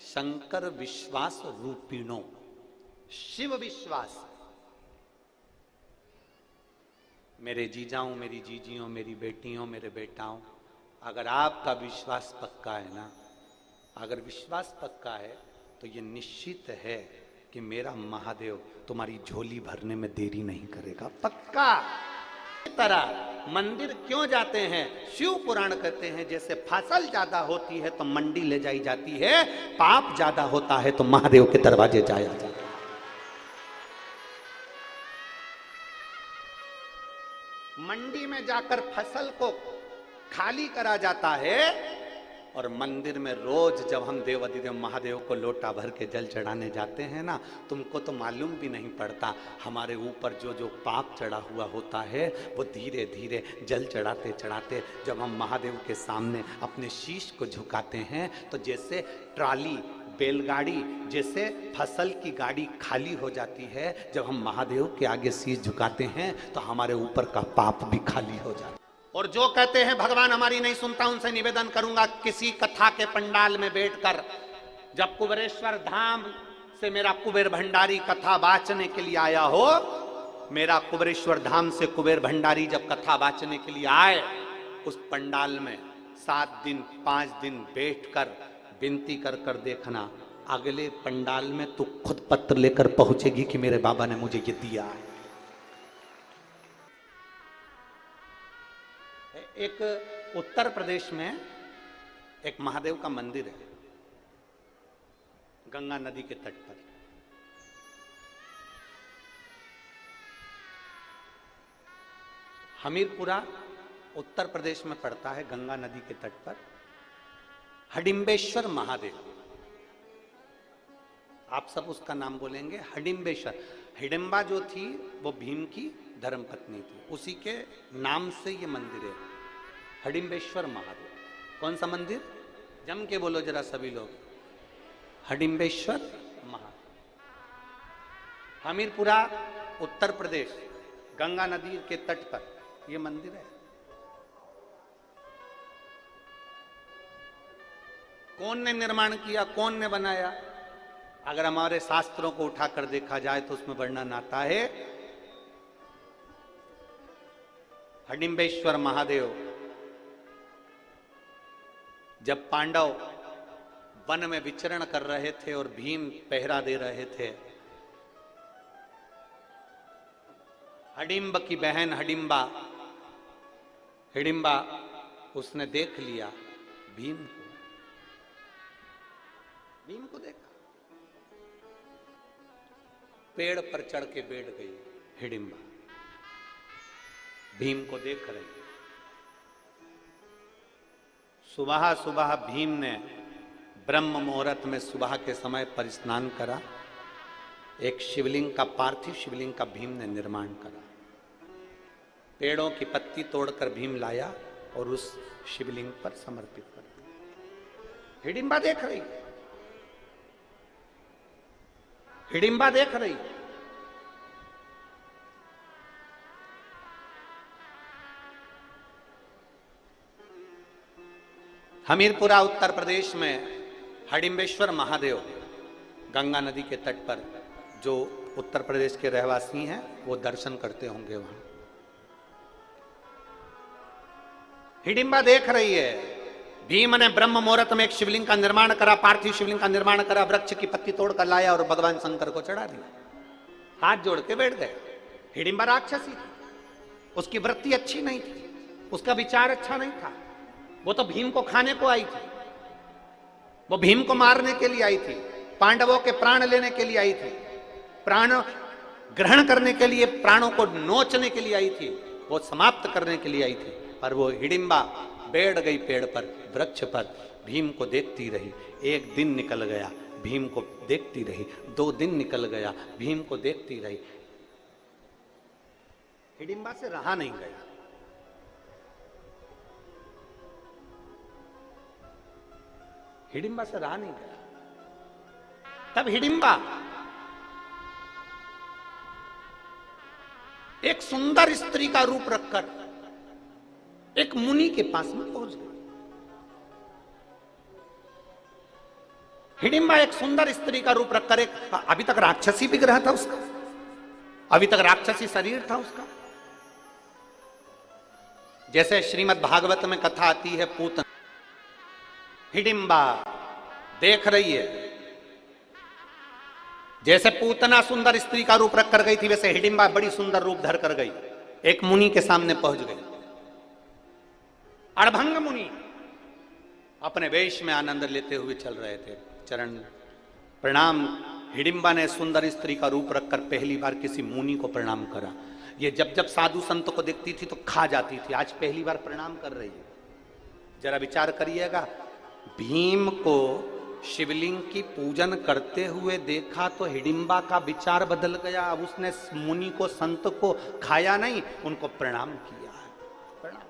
शंकर विश्वास रूपिणो, शिव विश्वास। मेरे जीजाओं, मेरी जीजियों, मेरी बेटियों, मेरे बेटाओं, अगर आपका विश्वास पक्का है ना, अगर विश्वास पक्का है तो ये निश्चित है कि मेरा महादेव तुम्हारी झोली भरने में देरी नहीं करेगा, पक्का। तरह मंदिर क्यों जाते हैं? शिव पुराण कहते हैं जैसे फसल ज्यादा होती है तो मंडी ले जाई जाती है, पाप ज्यादा होता है तो महादेव के दरवाजे जाया जाता है। मंडी में जाकर फसल को खाली करा जाता है और मंदिर में रोज जब हम देव अधिदेव महादेव को लोटा भर के जल चढ़ाने जाते हैं ना, तुमको तो मालूम भी नहीं पड़ता हमारे ऊपर जो जो पाप चढ़ा हुआ होता है वो धीरे धीरे जल चढ़ाते चढ़ाते जब हम महादेव के सामने अपने शीश को झुकाते हैं तो जैसे ट्राली, बैलगाड़ी, जैसे फसल की गाड़ी खाली हो जाती है, जब हम महादेव के आगे शीश झुकाते हैं तो हमारे ऊपर का पाप भी खाली हो जाता है। और जो कहते हैं भगवान हमारी नहीं सुनता, उनसे निवेदन करूंगा किसी कथा के पंडाल में बैठकर, जब कुबेरेश्वर धाम से मेरा कुबेर भंडारी कथा वाचने के लिए आया हो, मेरा कुबेरेश्वर धाम से कुबेर भंडारी जब कथा वाचने के लिए आए, उस पंडाल में 7 दिन 5 दिन बैठकर विनती कर कर देखना, अगले पंडाल में तू खुद पत्र लेकर पहुंचेगी कि मेरे बाबा ने मुझे ये दिया है। एक उत्तर प्रदेश में एक महादेव का मंदिर है, गंगा नदी के तट पर। हमीरपुरा उत्तर प्रदेश में पड़ता है, गंगा नदी के तट पर। हडिम्बेश्वर महादेव, आप सब उसका नाम बोलेंगे, हडिम्बेश्वर। हिडिंबा जो थी वो भीम की धर्मपत्नी थी, उसी के नाम से ये मंदिर है, हडिम्बेश्वर महादेव। कौन सा मंदिर? जम के बोलो जरा सभी लोग, हडिम्बेश्वर महादेव। हमीरपुरा उत्तर प्रदेश, गंगा नदी के तट पर ये मंदिर है। कौन ने निर्माण किया, कौन ने बनाया? अगर हमारे शास्त्रों को उठाकर देखा जाए तो उसमें वर्णन आता है, हडिम्बेश्वर महादेव जब पांडव वन में विचरण कर रहे थे और भीम पहरा दे रहे थे, हडिम्ब की बहन हिडिंबा उसने देख लिया भीम को देखा, पेड़ पर चढ़ के बैठ गई हिडिंबा, भीम को देख रही। सुबह सुबह भीम ने ब्रह्म मुहूर्त में सुबह के समय पर स्नान करा, एक शिवलिंग का, पार्थिव शिवलिंग का भीम ने निर्माण करा। पेड़ों की पत्ती तोड़कर भीम लाया और उस शिवलिंग पर समर्पित कर दिया। हिडिंबा देख रही, हिडिंबा देख रही। हमीरपुरा उत्तर प्रदेश में हडिम्बेश्वर महादेव, गंगा नदी के तट पर, जो उत्तर प्रदेश के रहवासी हैं वो दर्शन करते होंगे वहां। हिडिंबा देख रही है, भीम ने ब्रह्म मुहूर्त में एक शिवलिंग का निर्माण करा, पार्थिव शिवलिंग का निर्माण करा, वृक्ष की पत्ती तोड़कर लाया और भगवान शंकर को चढ़ा दिया, हाथ जोड़ के बैठ गए। हिडिंबा राक्षसी थी, उसकी वृत्ति अच्छी नहीं थी, उसका विचार अच्छा नहीं था। वो तो भीम को खाने को आई थी, वो भीम को मारने के लिए आई थी, पांडवों के प्राण लेने के लिए आई थी, प्राण ग्रहण करने के लिए, प्राणों को नोचने के लिए आई थी, वो समाप्त करने के लिए आई थी। पर वो हिडिंबा बैठ गई पेड़ पर, वृक्ष पर, भीम को देखती रही। 1 दिन निकल गया, भीम को देखती रही। 2 दिन निकल गया, भीम को देखती रही। हिडिंबा से रहा नहीं गया। हिडिंबा से रहा नहीं गया। तब हिडिंबा एक सुंदर स्त्री का रूप रखकर एक मुनि के पास में पहुंच गई। हिडिंबा एक सुंदर स्त्री का रूप रखकर एक, अभी तक राक्षसी विग्रह था उसका, अभी तक राक्षसी शरीर था उसका। जैसे श्रीमद् भागवत में कथा आती है, पूतना हिडिंबा देख रही है, जैसे पूतना सुंदर स्त्री का रूप रख कर गई थी, वैसे हिडिंबा बड़ी सुंदर रूप धर कर गई, एक मुनि के सामने पहुंच गई। अड़भंग मुनि अपने वेश में आनंद लेते हुए चल रहे थे। चरण प्रणाम, हिडिंबा ने सुंदर स्त्री का रूप रखकर पहली बार किसी मुनि को प्रणाम करा। ये जब जब साधु संत को देखती थी तो खा जाती थी, आज पहली बार प्रणाम कर रही है। जरा विचार करिएगा, भीम को शिवलिंग की पूजन करते हुए देखा तो हिडिंबा का विचार बदल गया। अब उसने मुनि को, संत को खाया नहीं, उनको प्रणाम किया है। प्रणाम।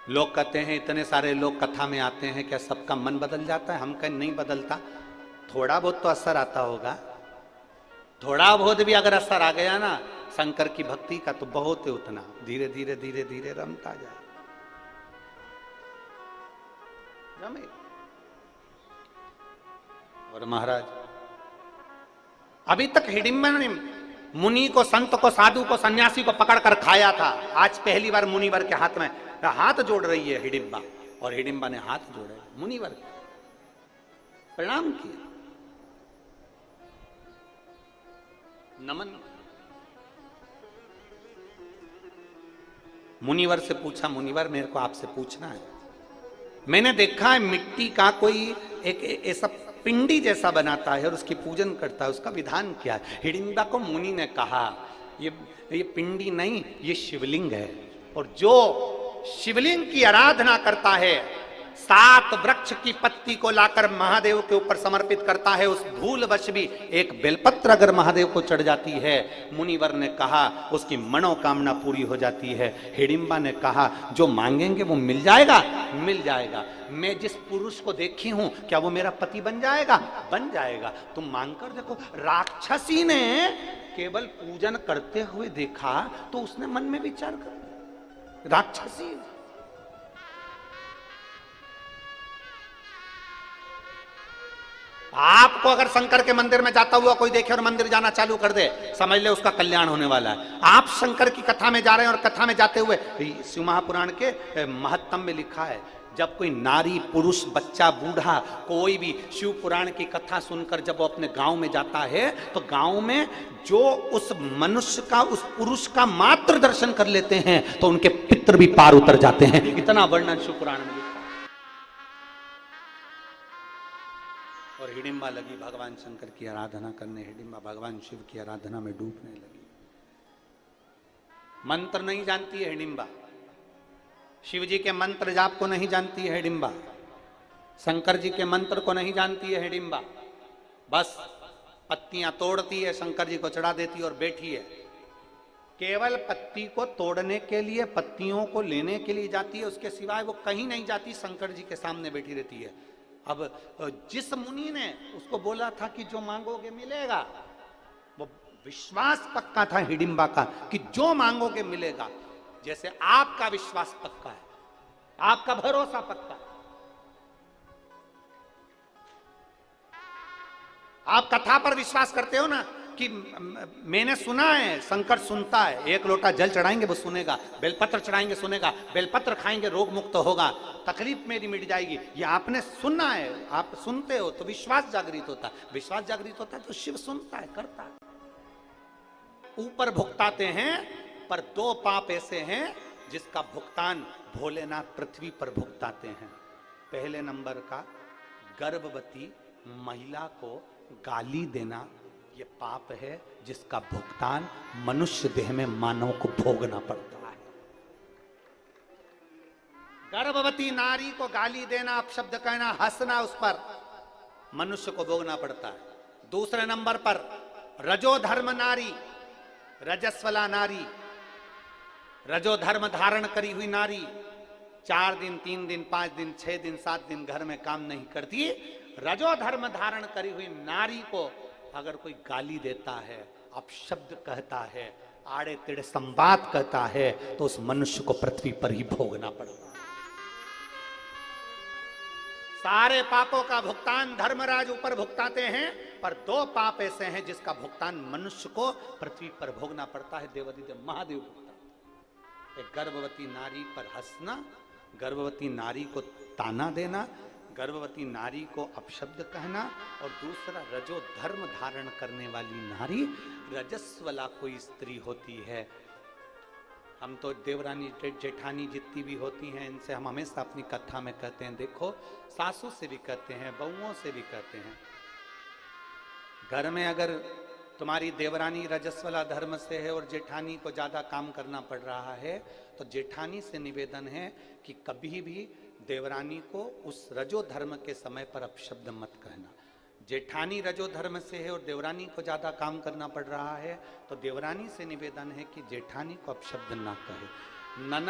लोग कहते हैं, इतने सारे लोग कथा में आते हैं, क्या सबका मन बदल जाता है? हम कहें नहीं बदलता, थोड़ा बहुत तो असर आता होगा। थोड़ा बहुत भी अगर असर आ गया ना शंकर की भक्ति का, तो बहुत है उतना, धीरे धीरे धीरे धीरे रमता जाए। और महाराज अभी तक हिडिंबा ने मुनि को, संत को, साधु को, सन्यासी को पकड़ कर खाया था। आज पहली बार मुनिवर के हाथ में हाथ जोड़ रही है हिडिंबा, और हिडिंबा ने हाथ जोड़े मुनिवर, प्रणाम किया, नमन। मुनिवर से पूछा, मुनिवर मेरे को आपसे पूछना है, मैंने देखा है मिट्टी का कोई एक ऐसा पिंडी जैसा बनाता है और उसकी पूजन करता है, उसका विधान क्या है? हिडिंबा को मुनि ने कहा, ये पिंडी नहीं, ये शिवलिंग है, और जो शिवलिंग की आराधना करता है, 7 वृक्ष की पत्ती को लाकर महादेव के ऊपर समर्पित करता है, उस भूलवश भी एक बेलपत्र अगर महादेव को चढ़ जाती है, मुनिवर ने कहा उसकी मनोकामना पूरी हो जाती है। हिडिंबा ने कहा जो मांगेंगे वो मिल जाएगा, मिल जाएगा। मैं जिस पुरुष को देखी हूं, क्या वो मेरा पति बन जाएगा? बन जाएगा। तुम मांग कर देखो। राक्षसी ने केवल पूजन करते हुए देखा तो उसने मन में विचार कर, राक्षसी आपको अगर शंकर के मंदिर में जाता हुआ कोई देखे और मंदिर जाना चालू कर दे, समझ ले उसका कल्याण होने वाला है। आप शंकर की कथा में जा रहे हैं और कथा में जाते हुए, शिव महापुराण के महत्तम में लिखा है, जब कोई नारी, पुरुष, बच्चा, बूढ़ा, कोई भी शिव पुराण की कथा सुनकर जब वो अपने गांव में जाता है, तो गांव में जो उस मनुष्य का, उस पुरुष का मात्र दर्शन कर लेते हैं तो उनके पितृ भी पार उतर जाते हैं। इतना वर्णन शिव पुराण में। और हिडिंबा लगी भगवान शंकर की आराधना करने, हिडिंबा भगवान शिव की आराधना में डूबने लगी। मंत्र नहीं जानती है हिडिंबा, शिव जी के मंत्र जाप को नहीं जानती है हिडिंबा, शंकर जी के मंत्र को नहीं जानती है हिडिंबा। बस पत्तियां तोड़ती है, शंकर जी को चढ़ा देती और बैठी है। केवल पत्ती को तोड़ने के लिए, पत्तियों को लेने के लिए जाती है, उसके सिवाय वो कहीं नहीं जाती, शंकर जी के सामने बैठी रहती है। अब जिस मुनि ने उसको बोला था कि जो मांगोगे मिलेगा, वो विश्वास पक्का था हिडिंबा का कि जो मांगोगे मिलेगा। जैसे आपका विश्वास पक्का है, आपका भरोसा पक्का है। आप कथा पर विश्वास करते हो ना कि मैंने सुना है, शंकर सुनता है, एक लोटा जल चढ़ाएंगे वो सुनेगा, बेलपत्र चढ़ाएंगे सुनेगा, बेलपत्र खाएंगे रोग मुक्त होगा, तकलीफ मेरी मिट जाएगी। ये आपने सुना है, आप सुनते हो तो विश्वास जागृत होता है, विश्वास जागृत होता है तो शिव सुनता है, करता है। ऊपर भुगताते हैं, पर 2 पाप ऐसे हैं जिसका भुगतान भोलेनाथ पृथ्वी पर भुगताते हैं। पहले नंबर का, गर्भवती महिला को गाली देना, ये पाप है जिसका भुगतान मनुष्य देह में मानव को भोगना पड़ता है। गर्भवती नारी को गाली देना, अपशब्द कहना, हंसना, उस पर मनुष्य को भोगना पड़ता है। दूसरे नंबर पर रजोधर्म नारी, रजस्वला नारी, रजोधर्म धारण करी हुई नारी, 4 दिन, 3 दिन, 5 दिन, 6 दिन, 7 दिन घर में काम नहीं करती। रजोधर्म धारण करी हुई नारी को अगर कोई गाली देता है, अपशब्द कहता है, आड़े तेड़े संवाद कहता है, तो उस मनुष्य को पृथ्वी पर ही भोगना पड़ता है। सारे पापों का भुगतान धर्मराज ऊपर भुगताते हैं, पर 2 पाप ऐसे हैं जिसका भुगतान मनुष्य को पृथ्वी पर भोगना पड़ता है। देवादिदेव महादेव भुगतान। एक गर्भवती नारी पर हंसना, गर्भवती नारी को ताना देना, गर्भवती नारी को अपशब्द कहना, और दूसरा रजो धर्म धारण करने वाली नारी रजस्वला कोई स्त्री होती है। हम तो देवरानी जेठानी जितनी भी होती हैं, इनसे हम हमेशा अपनी कथा में कहते हैं, देखो सासू से भी कहते हैं, बहुओं से भी कहते हैं, घर में अगर तुम्हारी देवरानी रजस्वला धर्म से है और जेठानी को ज्यादा काम करना पड़ रहा है, तो जेठानी से निवेदन है कि कभी भी देवरानी को उस रजो धर्म के समय पर अपशब्द मत कहना। जेठानी रजो धर्म से है और देवरानी को ज्यादा काम करना पड़ रहा है, तो देवरानी से निवेदन है कि जेठानी को अपशब्द ना कहे। ननद